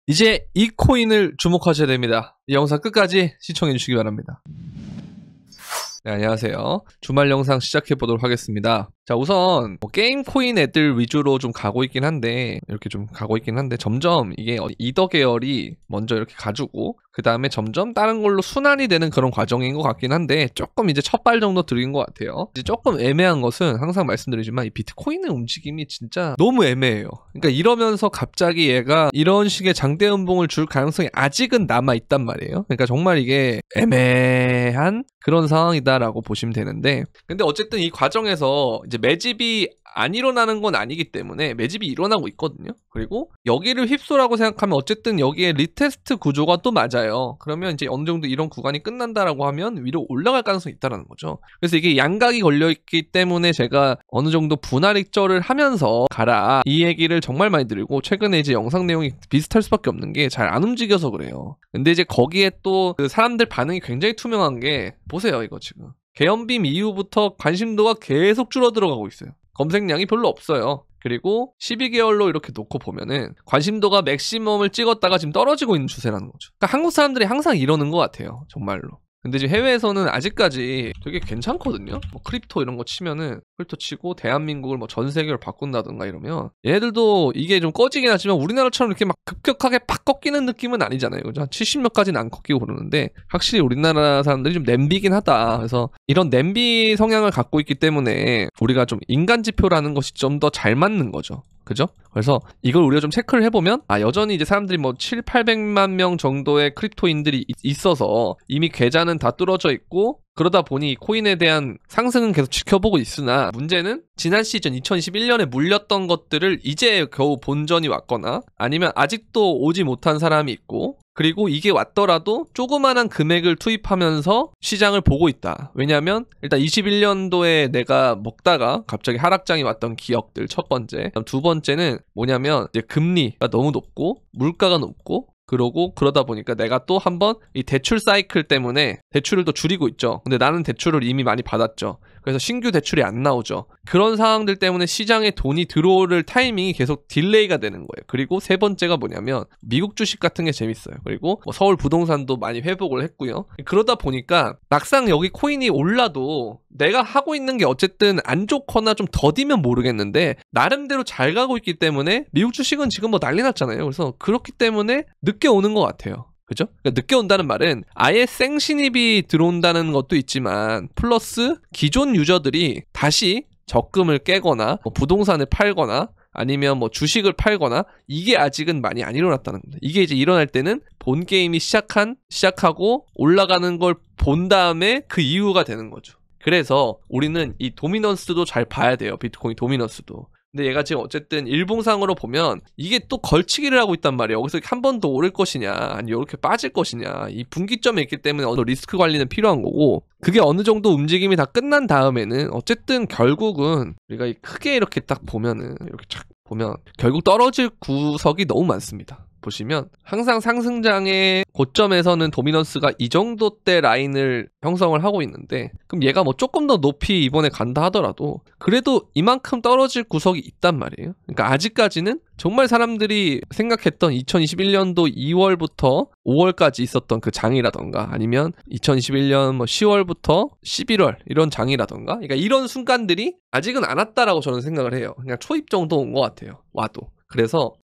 이제 이 코인을 주목하셔야 됩니다. 이 영상 끝까지 시청해 주시기 바랍니다. 네, 안녕하세요. 주말 영상 시작해 보도록 하겠습니다. 자, 우선 게임 코인 애들 위주로 좀 가고 있긴 한데, 이렇게 좀 가고 있긴 한데, 점점 이게 이더 계열이 먼저 이렇게 가지고 그 다음에 점점 다른 걸로 순환이 되는 그런 과정인 것 같긴 한데, 조금 이제 첫 발 정도 들인 것 같아요. 이제 조금 애매한 것은 항상 말씀드리지만 이 비트코인의 움직임이 진짜 너무 애매해요. 그러니까 이러면서 갑자기 얘가 이런 식의 장대 음봉을 줄 가능성이 아직은 남아 있단 말이에요. 그러니까 정말 이게 애매한 그런 상황이다라고 보시면 되는데, 근데 어쨌든 이 과정에서 이제 매집이 안 일어나는 건 아니기 때문에 매집이 일어나고 있거든요. 그리고 여기를 휩소라고 생각하면 어쨌든 여기에 리테스트 구조가 또 맞아요. 그러면 이제 어느 정도 이런 구간이 끝난다라고 하면 위로 올라갈 가능성이 있다는 거죠. 그래서 이게 양각이 걸려있기 때문에 제가 어느 정도 분할 익절을 하면서 가라, 이 얘기를 정말 많이 드리고, 최근에 이제 영상 내용이 비슷할 수밖에 없는 게 잘 안 움직여서 그래요. 근데 이제 거기에 또 그 사람들 반응이 굉장히 투명한 게, 보세요 이거 지금 계엄빔 이후부터 관심도가 계속 줄어들어가고 있어요. 검색량이 별로 없어요. 그리고 12개월로 이렇게 놓고 보면은 관심도가 맥시멈을 찍었다가 지금 떨어지고 있는 추세라는 거죠. 그러니까 한국 사람들이 항상 이러는 것 같아요, 정말로. 근데 지금 해외에서는 아직까지 되게 괜찮거든요. 뭐 크립토 이런 거 치면은, 크립토 치고 대한민국을 뭐 전 세계로 바꾼다든가 이러면 얘네들도 이게 좀 꺼지긴 하지만 우리나라처럼 이렇게 막 급격하게 팍 꺾이는 느낌은 아니잖아요. 그죠? 한 70몇까지는 안 꺾이고 그러는데, 확실히 우리나라 사람들이 좀 냄비긴 하다. 그래서 이런 냄비 성향을 갖고 있기 때문에 우리가 좀 인간 지표라는 것이 좀 더 잘 맞는 거죠. 그죠? 그래서 이걸 우리가 좀 체크를 해보면, 여전히 이제 사람들이 뭐 800만 명 정도의 크립토인들이 있어서 이미 계좌는 다 뚫어져 있고, 그러다 보니 코인에 대한 상승은 계속 지켜보고 있으나, 문제는 지난 시즌 2021년에 물렸던 것들을 이제 겨우 본전이 왔거나, 아니면 아직도 오지 못한 사람이 있고, 그리고 이게 왔더라도 조그만한 금액을 투입하면서 시장을 보고 있다. 왜냐면 일단 21년도에 내가 먹다가 갑자기 하락장이 왔던 기억들, 첫 번째. 두 번째는 뭐냐면 이제 금리가 너무 높고 물가가 높고, 그러다 보니까 내가 또 한번 이 대출 사이클 때문에 대출을 또 줄이고 있죠. 근데 나는 대출을 이미 많이 받았죠. 그래서 신규 대출이 안 나오죠. 그런 상황들 때문에 시장에 돈이 들어올 타이밍이 계속 딜레이가 되는 거예요. 그리고 세 번째가 뭐냐면 미국 주식 같은 게 재밌어요. 그리고 뭐 서울 부동산도 많이 회복을 했고요. 그러다 보니까 막상 여기 코인이 올라도 내가 하고 있는 게 어쨌든 안 좋거나 좀 더디면 모르겠는데, 나름대로 잘 가고 있기 때문에 미국 주식은 지금 뭐 난리 났잖아요. 그래서 그렇기 때문에 늦게 오는 것 같아요. 그죠? 그러니까 늦게 온다는 말은 아예 생신입이 들어온다는 것도 있지만, 플러스 기존 유저들이 다시 적금을 깨거나 뭐 부동산을 팔거나 아니면 뭐 주식을 팔거나, 이게 아직은 많이 안 일어났다는 겁니다. 이게 이제 일어날 때는 본 게임이 시작하고 올라가는 걸 본 다음에 그 이유가 되는 거죠. 그래서 우리는 이 도미넌스도 잘 봐야 돼요. 비트코인 도미넌스도. 근데 얘가 지금 어쨌든 일봉상으로 보면 이게 또 걸치기를 하고 있단 말이에요. 여기서 한 번 더 오를 것이냐, 아니 이렇게 빠질 것이냐, 이 분기점에 있기 때문에 어느 리스크 관리는 필요한 거고, 그게 어느 정도 움직임이 다 끝난 다음에는 어쨌든 결국은 우리가 크게 이렇게 딱 보면은, 이렇게 착 보면 결국 떨어질 구석이 너무 많습니다. 보시면 항상 상승장의 고점에서는 도미넌스가 이 정도대 라인을 형성을 하고 있는데, 그럼 얘가 뭐 조금 더 높이 이번에 간다 하더라도 그래도 이만큼 떨어질 구석이 있단 말이에요. 그러니까 아직까지는 정말 사람들이 생각했던 2021년도 2월부터 5월까지 있었던 그 장이라던가, 아니면 2021년 뭐 10월부터 11월 이런 장이라던가, 그러니까 이런 순간들이 아직은 안 왔다라고 저는 생각을 해요. 그냥 초입 정도 온 것 같아요, 와도.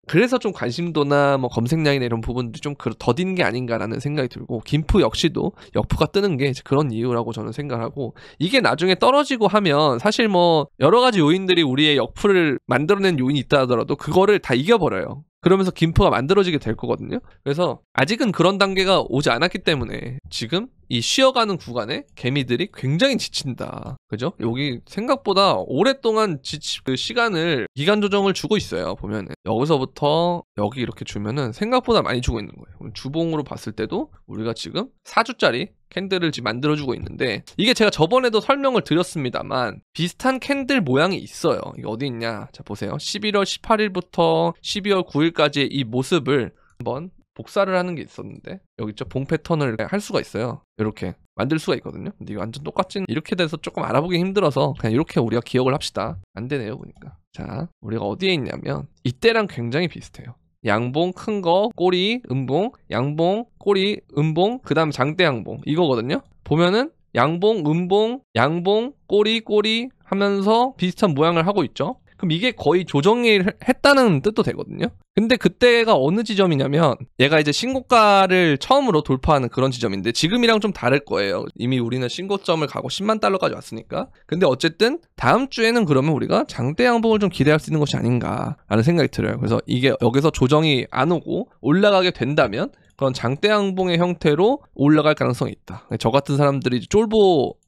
그래서 좀 관심도나 뭐 검색량이나 이런 부분들이 좀 더딘 게 아닌가라는 생각이 들고, 김프 역시도 역프가 뜨는 게 그런 이유라고 저는 생각하고, 이게 나중에 떨어지고 하면 사실 뭐 여러 가지 요인들이 우리의 역프를 만들어낸 요인이 있다 하더라도 그거를 다 이겨버려요. 그러면서 김프가 만들어지게 될 거거든요. 그래서 아직은 그런 단계가 오지 않았기 때문에 지금 이 쉬어가는 구간에 개미들이 굉장히 지친다. 그죠? 여기 생각보다 오랫동안 그 시간을, 기간 조정을 주고 있어요. 보면은 여기서부터 여기 이렇게 주면은 생각보다 많이 주고 있는 거예요. 주봉으로 봤을 때도 우리가 지금 4주짜리 캔들을 지금 만들어주고 있는데, 이게 제가 저번에도 설명을 드렸습니다만 비슷한 캔들 모양이 있어요. 이게 어디 있냐? 자, 보세요. 11월 18일부터 12월 9일까지의 이 모습을 한번 복사를 하는 게 있었는데, 여기 있죠? 봉 패턴을 할 수가 있어요. 이렇게 만들 수가 있거든요. 근데 이거 완전 똑같진, 이렇게 돼서 조금 알아보기 힘들어서 그냥 이렇게 우리가 기억을 합시다. 안 되네요, 보니까. 자, 우리가 어디에 있냐면 이때랑 굉장히 비슷해요. 양봉 큰 거, 꼬리, 음봉, 양봉, 꼬리, 음봉, 그 다음 장대 양봉 이거거든요. 보면은 양봉, 음봉, 양봉, 꼬리, 꼬리 하면서 비슷한 모양을 하고 있죠. 그럼 이게 거의 조정을 했다는 뜻도 되거든요. 근데 그때가 어느 지점이냐면 얘가 이제 신고가를 처음으로 돌파하는 그런 지점인데 지금이랑 좀 다를 거예요. 이미 우리는 신고점을 가고 10만 달러까지 왔으니까. 근데 어쨌든 다음 주에는 그러면 우리가 장대 양봉을 좀 기대할 수 있는 것이 아닌가라는 생각이 들어요. 그래서 이게 여기서 조정이 안 오고 올라가게 된다면 그런 장대 양봉의 형태로 올라갈 가능성이 있다. 저 같은 사람들이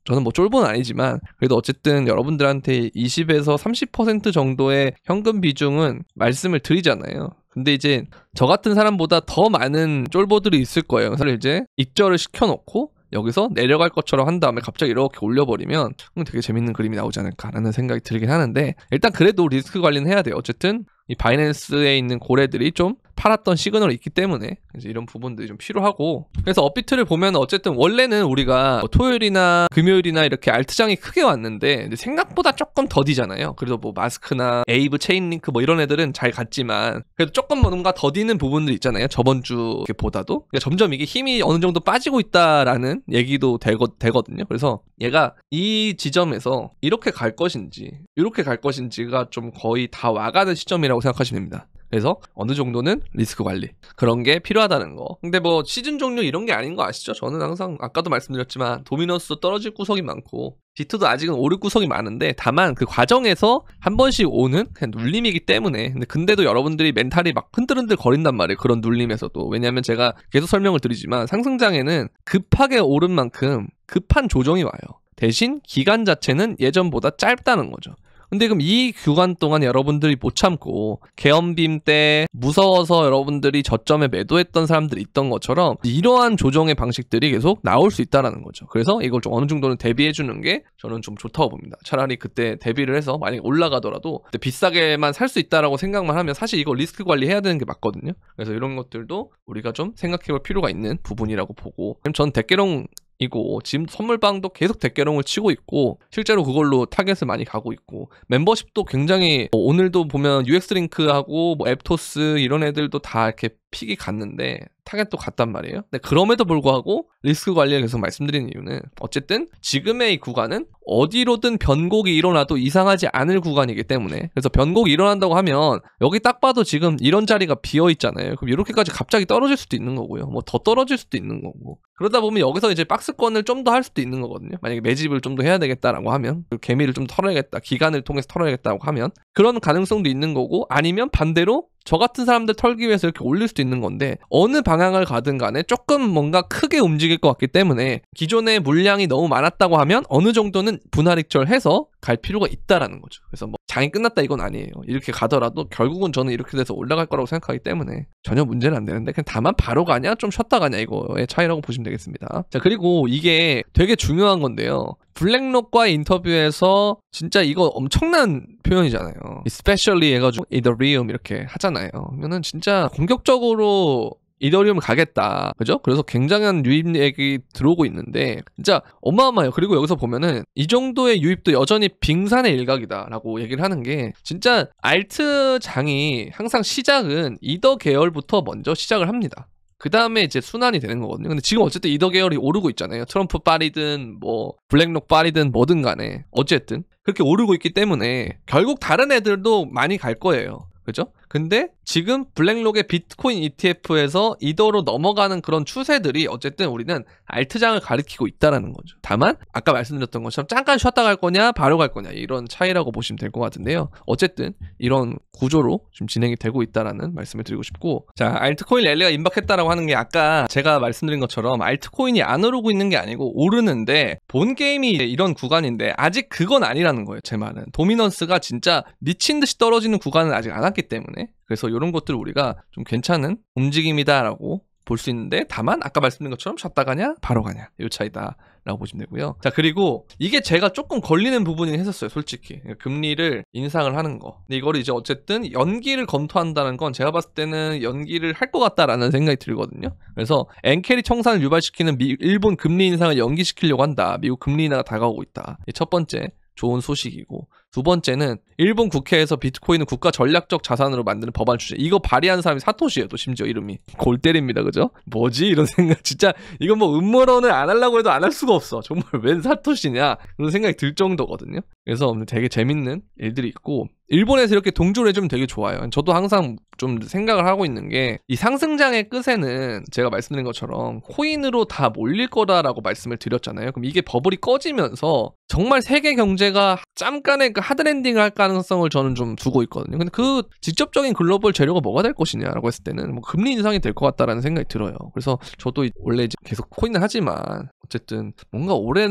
저는 뭐 쫄보는 아니지만 그래도 어쨌든 여러분들한테 20에서 30% 정도의 현금 비중은 말씀을 드리잖아요. 근데 이제 저 같은 사람보다 더 많은 쫄보들이 있을 거예요. 그래서 이제 익절을 시켜놓고 여기서 내려갈 것처럼 한 다음에 갑자기 이렇게 올려버리면 되게 재밌는 그림이 나오지 않을까라는 생각이 들긴 하는데 일단 그래도 리스크 관리는 해야 돼요. 어쨌든 이 바이낸스에 있는 고래들이 좀 팔았던 시그널이 있기 때문에 이제 이런 부분들이 좀 필요하고 그래서 업비트를 보면 어쨌든 원래는 우리가 뭐 토요일이나 금요일이나 이렇게 알트장이 크게 왔는데 생각보다 조금 더디잖아요. 그래서 뭐 마스크나 에이브 체인링크 뭐 이런 애들은 잘 갔지만 그래도 조금 뭔가 더디는 부분들 있잖아요. 저번 주보다도 그러니까 점점 이게 힘이 어느 정도 빠지고 있다라는 얘기도 되거든요. 그래서 얘가 이 지점에서 이렇게 갈 것인지 이렇게 갈 것인지가 좀 거의 다 와가는 시점이라고 생각하시면 됩니다. 그래서 어느 정도는 리스크 관리 그런 게 필요하다는 거. 근데 뭐 시즌 종료 이런 게 아닌 거 아시죠? 저는 항상 아까도 말씀드렸지만 도미너스도 떨어질 구석이 많고 비트도 아직은 오를 구석이 많은데 다만 그 과정에서 한 번씩 오는 그냥 눌림이기 때문에 근데도 여러분들이 멘탈이 막 흔들흔들 거린단 말이에요. 그런 눌림에서도. 왜냐하면 제가 계속 설명을 드리지만 상승장에는 급하게 오른 만큼 급한 조정이 와요. 대신 기간 자체는 예전보다 짧다는 거죠. 근데 그럼 이 구간 동안 여러분들이 못 참고 계엄빔 때 무서워서 여러분들이 저점에 매도했던 사람들이 있던 것처럼 이러한 조정의 방식들이 계속 나올 수 있다는 거죠. 그래서 이걸 좀 어느 정도는 대비해 주는 게 저는 좀 좋다고 봅니다. 차라리 그때 대비를 해서 만약에 올라가더라도 그때 비싸게만 살 수 있다라고 생각만 하면 사실 이거 리스크 관리해야 되는 게 맞거든요. 그래서 이런 것들도 우리가 좀 생각해 볼 필요가 있는 부분이라고 보고 전 대깨롱 이고 지금 선물방도 계속 대깨롱을 치고 있고 실제로 그걸로 타겟을 많이 가고 있고 멤버십도 굉장히 오늘도 보면 UX링크하고 뭐 앱토스 이런 애들도 다 이렇게 픽이 갔는데 타겟도 갔단 말이에요. 근데 그럼에도 불구하고 리스크 관리를 계속 말씀드리는 이유는 어쨌든 지금의 이 구간은 어디로든 변곡이 일어나도 이상하지 않을 구간이기 때문에 그래서 변곡이 일어난다고 하면 여기 딱 봐도 지금 이런 자리가 비어 있잖아요. 그럼 이렇게까지 갑자기 떨어질 수도 있는 거고요. 뭐 더 떨어질 수도 있는 거고 그러다 보면 여기서 이제 박스권을 좀 더 할 수도 있는 거거든요. 만약에 매집을 좀 더 해야 되겠다라고 하면 개미를 좀 털어야겠다. 기간을 통해서 털어야겠다고 하면 그런 가능성도 있는 거고 아니면 반대로 저 같은 사람들 털기 위해서 이렇게 올릴 수도 있는 건데 어느 방향을 가든 간에 조금 뭔가 크게 움직일 것 같기 때문에 기존의 물량이 너무 많았다고 하면 어느 정도는 분할익절해서 갈 필요가 있다라는 거죠. 그래서 뭐 장이 끝났다 이건 아니에요. 이렇게 가더라도 결국은 저는 이렇게 돼서 올라갈 거라고 생각하기 때문에 전혀 문제는 안 되는데 그냥 다만 바로 가냐 좀 쉬었다 가냐 이거의 차이라고 보시면 되겠습니다. 자 그리고 이게 되게 중요한 건데요. 블랙록과의 인터뷰에서 진짜 이거 엄청난 표현이잖아요. especially 해가지고 이더리움 이렇게 하잖아요. 그러면은 진짜 공격적으로 이더리움 가겠다. 그죠? 그래서 굉장한 유입액이 들어오고 있는데 진짜 어마어마해요. 그리고 여기서 보면은 이 정도의 유입도 여전히 빙산의 일각이다라고 얘기를 하는 게 진짜 알트장이 항상 시작은 이더 계열부터 먼저 시작을 합니다. 그 다음에 이제 순환이 되는 거거든요. 근데 지금 어쨌든 이더 계열이 오르고 있잖아요. 트럼프 빨이든 뭐 블랙록 빨이든 뭐든 간에 어쨌든 그렇게 오르고 있기 때문에 결국 다른 애들도 많이 갈 거예요. 그죠? 근데 지금 블랙록의 비트코인 ETF에서 이더로 넘어가는 그런 추세들이 어쨌든 우리는 알트장을 가리키고 있다라는 거죠. 다만 아까 말씀드렸던 것처럼 잠깐 쉬었다 갈 거냐 바로 갈 거냐 이런 차이라고 보시면 될 것 같은데요. 어쨌든 이런 구조로 지금 진행이 되고 있다라는 말씀을 드리고 싶고 자 알트코인 랠리가 임박했다라고 하는 게 아까 제가 말씀드린 것처럼 알트코인이 안 오르고 있는 게 아니고 오르는데 본 게임이 이런 구간인데 아직 그건 아니라는 거예요. 제 말은 도미넌스가 진짜 미친 듯이 떨어지는 구간은 아직 안 왔기 때문에 그래서 이런 것들 우리가 좀 괜찮은 움직임이다라고 볼 수 있는데 다만 아까 말씀드린 것처럼 쉬었다 가냐 바로 가냐 이 차이다 라고 보시면 되고요. 자 그리고 이게 제가 조금 걸리는 부분이긴 했었어요. 솔직히 금리를 인상을 하는 거 근데 이거를 이제 어쨌든 연기를 검토한다는 건 제가 봤을 때는 연기를 할 것 같다라는 생각이 들거든요. 그래서 엔캐리 청산을 유발시키는 일본 금리 인상을 연기시키려고 한다. 미국 금리 인하가 다가오고 있다. 첫 번째 좋은 소식이고 두 번째는 일본 국회에서 비트코인은 국가 전략적 자산으로 만드는 법안 출시. 이거 발의한 사람이 사토시예요. 또 심지어 이름이. 골 때립니다. 그죠? 뭐지? 이런 생각. 진짜 이건 뭐 음모론을 안 하려고 해도 안 할 수가 없어. 정말 웬 사토시냐? 그런 생각이 들 정도거든요. 그래서 되게 재밌는 일들이 있고 일본에서 이렇게 동조를 해주면 되게 좋아요. 저도 항상 좀 생각을 하고 있는 게 이 상승장의 끝에는 제가 말씀드린 것처럼 코인으로 다 몰릴 거다라고 말씀을 드렸잖아요. 그럼 이게 버블이 꺼지면서 정말 세계 경제가 잠깐의 그 하드랜딩을 할 가능성을 저는 좀 두고 있거든요. 근데 그 직접적인 글로벌 재료가 뭐가 될 것이냐라고 했을 때는 뭐 금리 인상이 될 것 같다라는 생각이 들어요. 그래서 저도 원래 이제 계속 코인을 하지만 어쨌든 뭔가 올해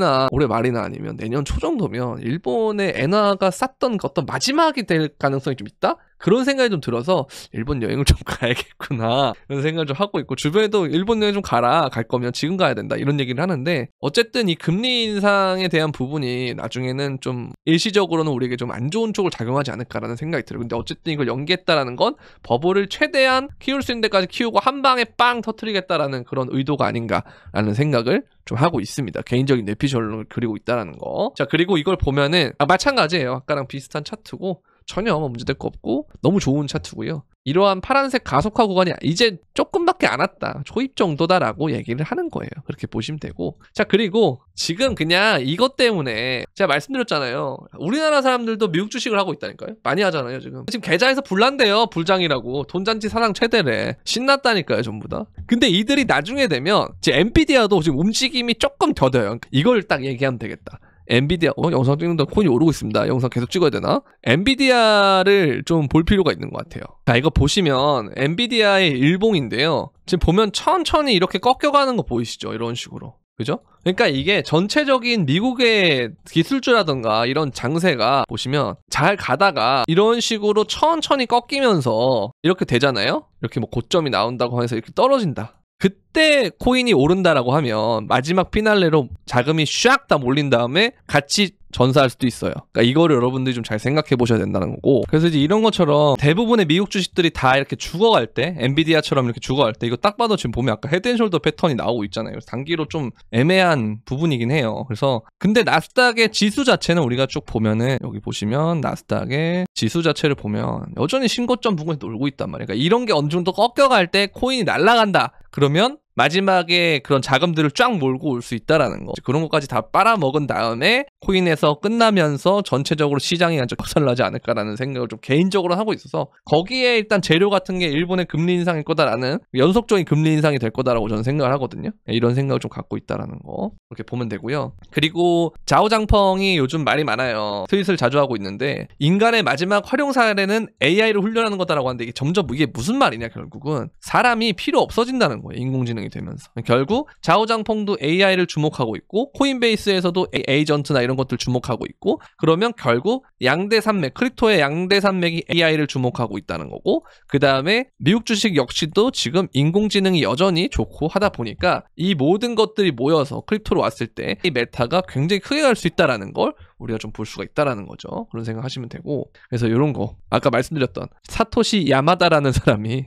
말이나 아니면 내년 초 정도면 일본의 엔화가 쌌던 그 어떤 마지막이 될 가능성이 좀 있다? 그런 생각이 좀 들어서 일본 여행을 좀 가야겠구나 이런 생각을 좀 하고 있고 주변에도 일본 여행 좀 가라 갈 거면 지금 가야 된다 이런 얘기를 하는데 어쨌든 이 금리 인상에 대한 부분이 나중에는 좀 일시적으로는 우리에게 좀 안 좋은 쪽을 작용하지 않을까라는 생각이 들어요. 근데 어쨌든 이걸 연기했다라는 건 버블을 최대한 키울 수 있는 데까지 키우고 한 방에 빵 터트리겠다라는 그런 의도가 아닌가라는 생각을 좀 하고 있습니다. 개인적인 뇌피셜로 그리고 있다라는 거. 자 그리고 이걸 보면은 마찬가지예요. 아까랑 비슷한 차트고 전혀 문제될 거 없고 너무 좋은 차트고요. 이러한 파란색 가속화 구간이 이제 조금밖에 안 왔다. 초입 정도다라고 얘기를 하는 거예요. 그렇게 보시면 되고. 자 그리고 지금 그냥 이것 때문에 제가 말씀드렸잖아요. 우리나라 사람들도 미국 주식을 하고 있다니까요. 많이 하잖아요 지금. 지금 계좌에서 불난대요. 불장이라고. 돈잔치 사상 최대래. 신났다니까요 전부 다. 근데 이들이 나중에 되면 이제 엔비디아도 지금 움직임이 조금 더뎌요. 이걸 딱 얘기하면 되겠다. 엔비디아 영상 찍는다 코인이 오르고 있습니다. 영상 계속 찍어야 되나? 엔비디아를 좀 볼 필요가 있는 것 같아요. 자 이거 보시면 엔비디아의 일봉인데요. 지금 보면 천천히 이렇게 꺾여가는 거 보이시죠? 이런 식으로. 그죠? 그러니까 이게 전체적인 미국의 기술주라든가 이런 장세가 보시면 잘 가다가 이런 식으로 천천히 꺾이면서 이렇게 되잖아요? 이렇게 뭐 고점이 나온다고 해서 이렇게 떨어진다. 그때 코인이 오른다라고 하면 마지막 피날레로 자금이 샥 다 몰린 다음에 같이 전사할 수도 있어요. 그러니까 이거를 여러분들이 좀 잘 생각해 보셔야 된다는 거고. 그래서 이제 이런 것처럼 대부분의 미국 주식들이 다 이렇게 죽어갈 때, 엔비디아처럼 이렇게 죽어갈 때, 이거 딱 봐도 지금 보면 아까 헤드앤숄더 패턴이 나오고 있잖아요. 그래서 단기로 좀 애매한 부분이긴 해요. 그래서 근데 나스닥의 지수 자체는 우리가 쭉 보면은 여기 보시면 나스닥의 지수 자체를 보면 여전히 신고점 부근에 놀고 있단 말이에요. 그러니까 이런 게 어느 정도 꺾여갈 때 코인이 날아간다. 그러면 마지막에 그런 자금들을 쫙 몰고 올 수 있다라는 거. 그런 것까지 다 빨아먹은 다음에 코인에서 끝나면서 전체적으로 시장이 완전 박살나지 않을까라는 생각을 좀 개인적으로 하고 있어서 거기에 일단 재료 같은 게 일본의 금리 인상일 거다라는 연속적인 금리 인상이 될 거다라고 저는 생각을 하거든요. 이런 생각을 좀 갖고 있다라는 거. 그렇게 보면 되고요. 그리고 자오장펑이 요즘 말이 많아요. 트윗을 자주 하고 있는데 인간의 마지막 활용 사례는 AI를 훈련하는 거다라고 하는데 이게 점점 이게 무슨 말이냐 결국은 사람이 필요 없어진다는 거예요. 인공지능이 되면서. 결국 자오장펑도 AI를 주목하고 있고 코인베이스에서도 에이전트나 이런 것들 주목하고 있고 그러면 결국 양대 산맥 크립토의 양대 산맥이 AI를 주목하고 있다는 거고 그 다음에 미국 주식 역시도 지금 인공지능이 여전히 좋고 하다 보니까 이 모든 것들이 모여서 크립토로 왔을 때 이 메타가 굉장히 크게 갈 수 있다라는 걸 우리가 좀 볼 수가 있다라는 거죠. 그런 생각 하시면 되고 그래서 이런 거 아까 말씀드렸던 사토시 야마다라는 사람이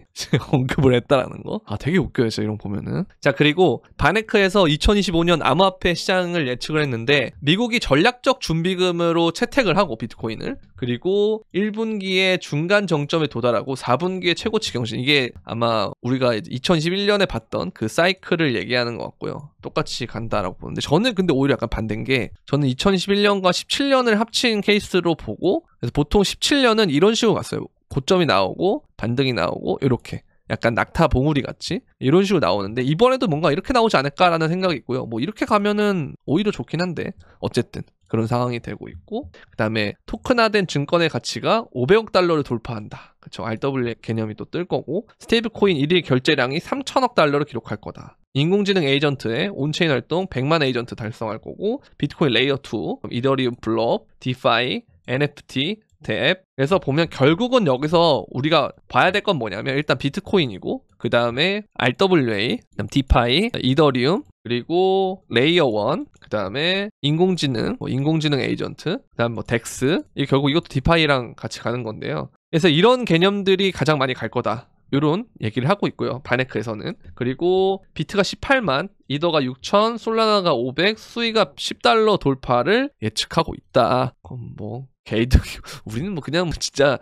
언급을 했다라는 거 되게 웃겨요. 진짜 이런 거 보면은. 자 그리고 바네크에서 2025년 암호화폐 시장을 예측을 했는데 미국이 전략적 준비금으로 채택을 하고 비트코인을 그리고 1분기에 중간 정점에 도달하고 4분기에 최고치 경신 이게 아마 우리가 2021년에 봤던 그 사이클을 얘기하는 것 같고요. 똑같이 간다라고 보는데 저는 근데 오히려 약간 반대인 게 저는 2021년과 17년을 합친 케이스로 보고 그래서 보통 17년은 이런 식으로 갔어요. 고점이 나오고 반등이 나오고 이렇게 약간 낙타 봉우리 같이 이런 식으로 나오는데 이번에도 뭔가 이렇게 나오지 않을까라는 생각이 있고요. 뭐 이렇게 가면은 오히려 좋긴 한데 어쨌든 그런 상황이 되고 있고 그 다음에 토큰화된 증권의 가치가 500억 달러를 돌파한다. 그렇죠. RW 개념이 또 뜰 거고 스테이블 코인 1일 결제량이 3천억 달러를 기록할 거다. 인공지능 에이전트의 온체인 활동 100만 에이전트 달성할 거고 비트코인 레이어 2, 이더리움 블록, 디파이, NFT 탭. 그래서 보면 결국은 여기서 우리가 봐야 될 건 뭐냐면 일단 비트코인이고 그 다음에 RWA, 그다음 디파이, 이더리움 그리고 레이어 1, 그 다음에 인공지능, 인공지능 에이전트, 그 다음 뭐 덱스. 결국 이것도 디파이랑 같이 가는 건데요. 그래서 이런 개념들이 가장 많이 갈 거다. 이런 얘기를 하고 있고요. 바네크에서는. 그리고 비트가 18만, 이더가 6,000, 솔라나가 500, 수위가 $10 돌파를 예측하고 있다. 그럼 뭐 게이드 우리는 뭐 그냥 진짜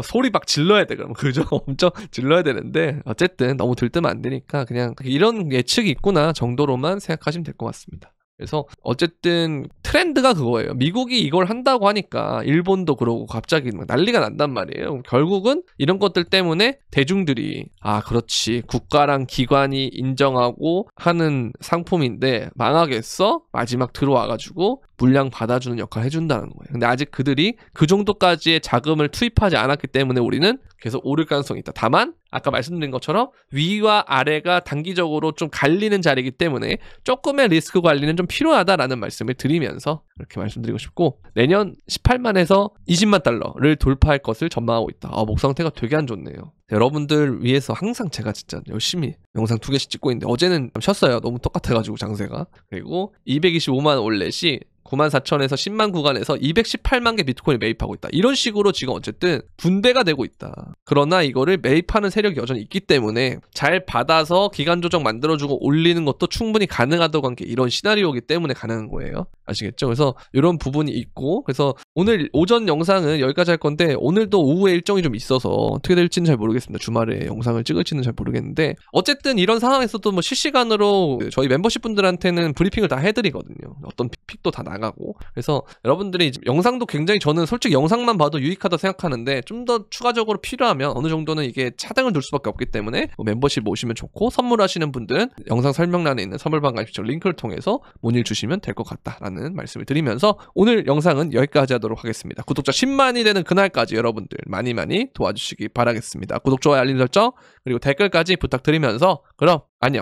소리 막 질러야 돼. 그럼 그죠? 엄청 질러야 되는데 어쨌든 너무 들뜨면 안 되니까 그냥 이런 예측이 있구나 정도로만 생각하시면 될 것 같습니다. 그래서 어쨌든 트렌드가 그거예요. 미국이 이걸 한다고 하니까 일본도 그러고 갑자기 막 난리가 난단 말이에요. 결국은 이런 것들 때문에 대중들이 그렇지 국가랑 기관이 인정하고 하는 상품인데 망하겠어? 마지막 들어와가지고 물량 받아주는 역할을 해준다는 거예요. 근데 아직 그들이 그 정도까지의 자금을 투입하지 않았기 때문에 우리는 계속 오를 가능성이 있다. 다만 아까 말씀드린 것처럼 위와 아래가 단기적으로 좀 갈리는 자리이기 때문에 조금의 리스크 관리는 좀 필요하다라는 말씀을 드리면서 이렇게 말씀드리고 싶고, 내년 18만에서 20만 달러를 돌파할 것을 전망하고 있다. 목 상태가 되게 안 좋네요. 여러분들 위해서 항상 제가 진짜 열심히 영상 2개씩 찍고 있는데 어제는 쉬었어요. 너무 똑같아가지고 장세가. 그리고 225만 올렛이 94,000에서 10만 구간에서 218만 개 비트코인을 매입하고 있다. 이런 식으로 지금 어쨌든 분배가 되고 있다. 그러나 이거를 매입하는 세력이 여전히 있기 때문에 잘 받아서 기간 조정 만들어주고 올리는 것도 충분히 가능하다고 한 게 이런 시나리오이기 때문에 가능한 거예요. 아시겠죠? 그래서 이런 부분이 있고, 그래서 오늘 오전 영상은 여기까지 할 건데 오늘도 오후에 일정이 좀 있어서 어떻게 될지는 잘 모르겠습니다. 주말에 영상을 찍을지는 잘 모르겠는데 어쨌든 이런 상황에서도 뭐 실시간으로 저희 멤버십 분들한테는 브리핑을 다 해드리거든요. 어떤 픽도 다 나가고. 그래서 여러분들이 영상도 굉장히 저는 솔직히 영상만 봐도 유익하다 생각하는데 좀 더 추가적으로 필요하면 어느 정도는 이게 차등을 둘 수밖에 없기 때문에 멤버십 오시면 좋고, 선물하시는 분들은 영상 설명란에 있는 선물방 가입처 링크를 통해서 문의를 주시면 될 것 같다라는 말씀을 드리면서 오늘 영상은 여기까지 하도록 하겠습니다. 구독자 10만이 되는 그날까지 여러분들 많이 도와주시기 바라겠습니다. 구독, 좋아요, 알림 설정 그리고 댓글까지 부탁드리면서 그럼 안녕.